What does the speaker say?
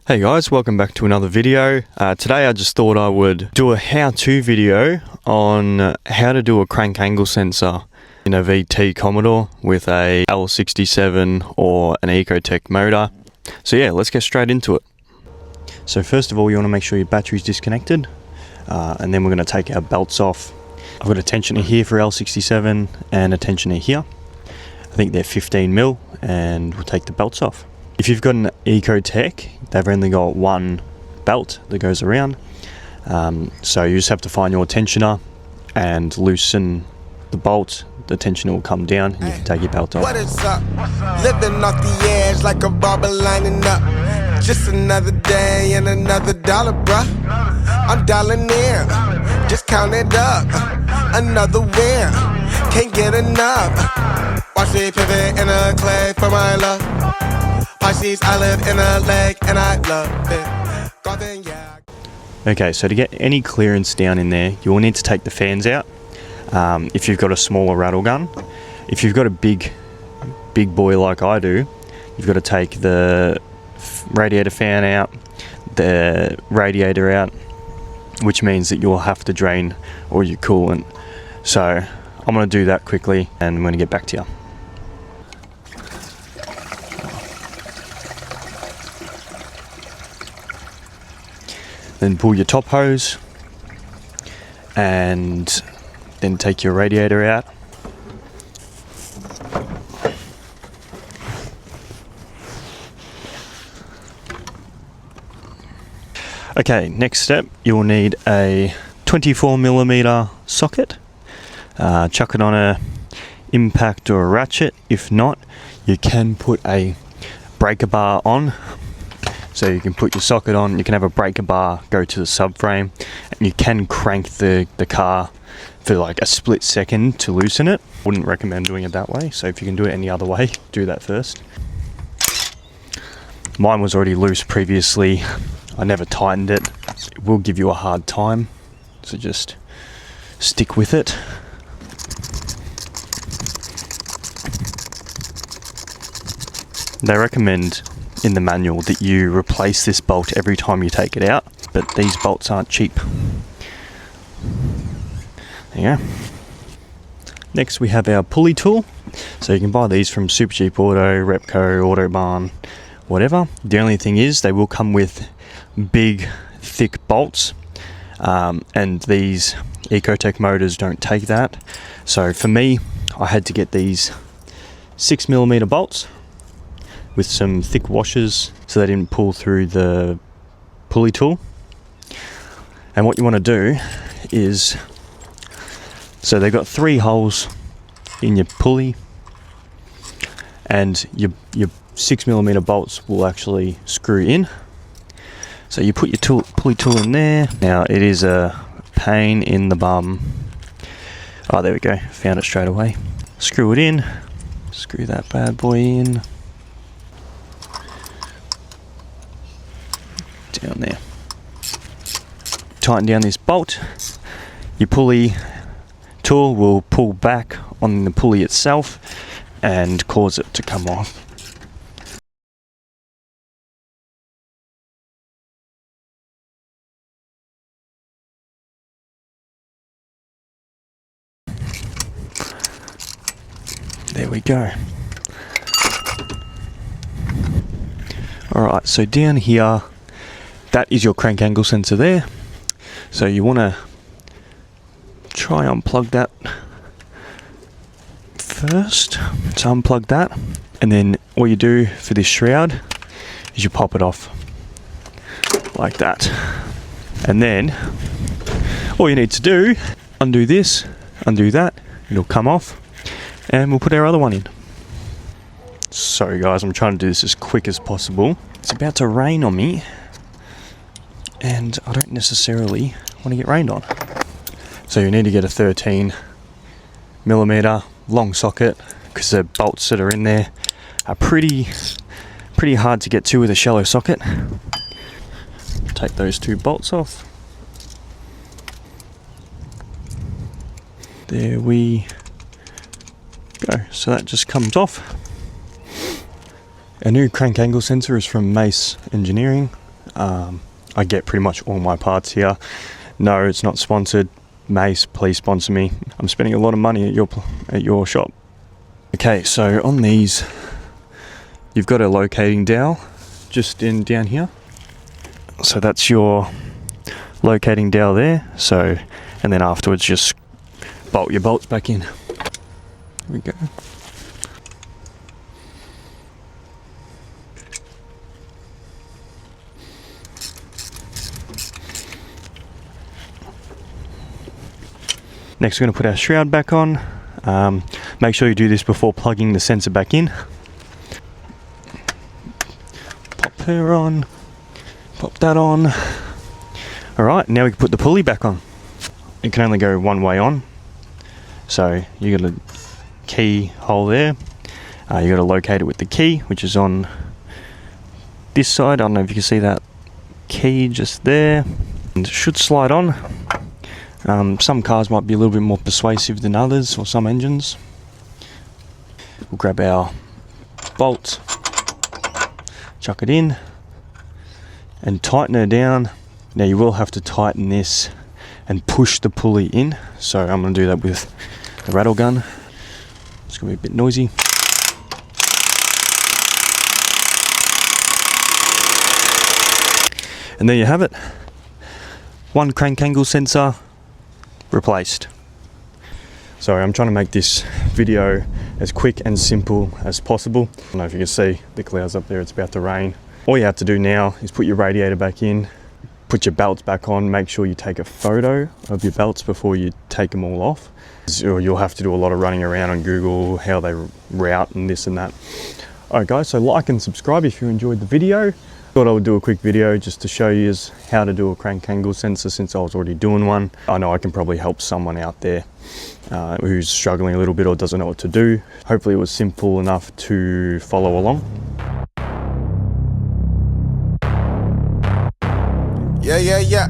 Hey guys, welcome back to another video. Today I just thought I would do a how-to video on how to do a crank angle sensor in a VT Commodore with a L67 or an Ecotech motor. So yeah, let's get straight into it. So first of all, you want to make sure your battery's disconnected, and then we're going to take our belts off. I've got a tensioner here for L67 and a tensioner here. I think they're 15mm, and we'll take the belts off. If you've got an Ecotech, they've only got one belt that goes around, so you just have to find your tensioner and loosen the bolt. The tensioner will come down and you can take your belt off. What is up? Living off the edge like a barber lining up. Just another day and another dollar, bruh. I'm dialing in, just count it up. Another win, can't get enough. Watch me pivot in a clay for my love. Pisces, I live in a lake and I love it. Golden, yeah. Okay, so to get any clearance down in there, you will need to take the fans out. If you've got a smaller rattle gun. If you've got a big boy like I do, you've got to take the radiator fan out, the radiator out, which means that you'll have to drain all your coolant. So I'm going to do that quickly and I'm going to get back to you. Then pull your top hose and then take your radiator out. Okay, next step, you'll need a 24mm socket. Chuck it on a impact or a ratchet. If not, you can put a breaker bar on. So you can put your socket on, you can have a breaker bar go to the subframe, and you can crank the car for like a split second to loosen it. Wouldn't recommend doing it that way, so if you can do it any other way, do that first. Mine was already loose previously. I never tightened it. It will give you a hard time, so just stick with it. They recommend in the manual that you replace this bolt every time you take it out, but these bolts aren't cheap. There you go. Next we have our pulley tool. So you can buy these from Supercheap Auto, Repco, Autobarn, whatever. The only thing is they will come with big thick bolts, and these Ecotech motors don't take that. So for me, I had to get these 6mm bolts with some thick washers so they didn't pull through the pulley tool. And what you want to do is, so they've got 3 holes in your pulley, and your 6mm bolts will actually screw in. So you put your pulley tool in there. Now it is a pain in the bum. Oh, there we go, found it straight away. Screw it in, screw that bad boy in. Down there. Tighten down this bolt. Your pulley tool will pull back on the pulley itself and cause it to come off. There we go. Alright, so down here, that is your crank angle sensor there. So you want to try unplug that first. So unplug that, and then what you do for this shroud is you pop it off like that. And then all you need to do, undo this, undo that, it'll come off, and we'll put our other one in. Sorry guys, I'm trying to do this as quick as possible. It's about to rain on me, and I don't necessarily want to get rained on. So you need to get a 13mm long socket, because the bolts that are in there are pretty hard to get to with a shallow socket. Take those 2 bolts off. There we go. So that just comes off. Our new crank angle sensor is from Mace Engineering. I get pretty much all my parts here. No, it's not sponsored. Mace, please sponsor me. I'm spending a lot of money at your shop. Okay, so on these, you've got a locating dowel just down here. So that's your locating dowel there. So, and then afterwards just bolt your bolts back in. Here we go. Next we're going to put our shroud back on. Make sure you do this before plugging the sensor back in. Pop her on, pop that on. Alright, now we can put the pulley back on. It can only go one way on. So you got a key hole there. You got to locate it with the key, which is on this side. I don't know if you can see that key just there. And it should slide on. Some cars might be a little bit more persuasive than others, or some engines. We'll grab our bolt, chuck it in, and tighten her down. Now you will have to tighten this and push the pulley in. So I'm going to do that with the rattle gun. It's going to be a bit noisy. And there you have it. One crank angle sensor replaced. Sorry, I'm trying to make this video as quick and simple as possible. I don't know if you can see the clouds up there, it's about to rain. All you have to do now is put your radiator back in, put your belts back on, make sure you take a photo of your belts before you take them all off. Or you'll have to do a lot of running around on Google, how they route and this and that. Alright guys, so like and subscribe if you enjoyed the video. Thought I would do a quick video just to show you how to do a crank angle sensor since I was already doing one. I know I can probably help someone out there who's struggling a little bit or doesn't know what to do. Hopefully it was simple enough to follow along. Yeah.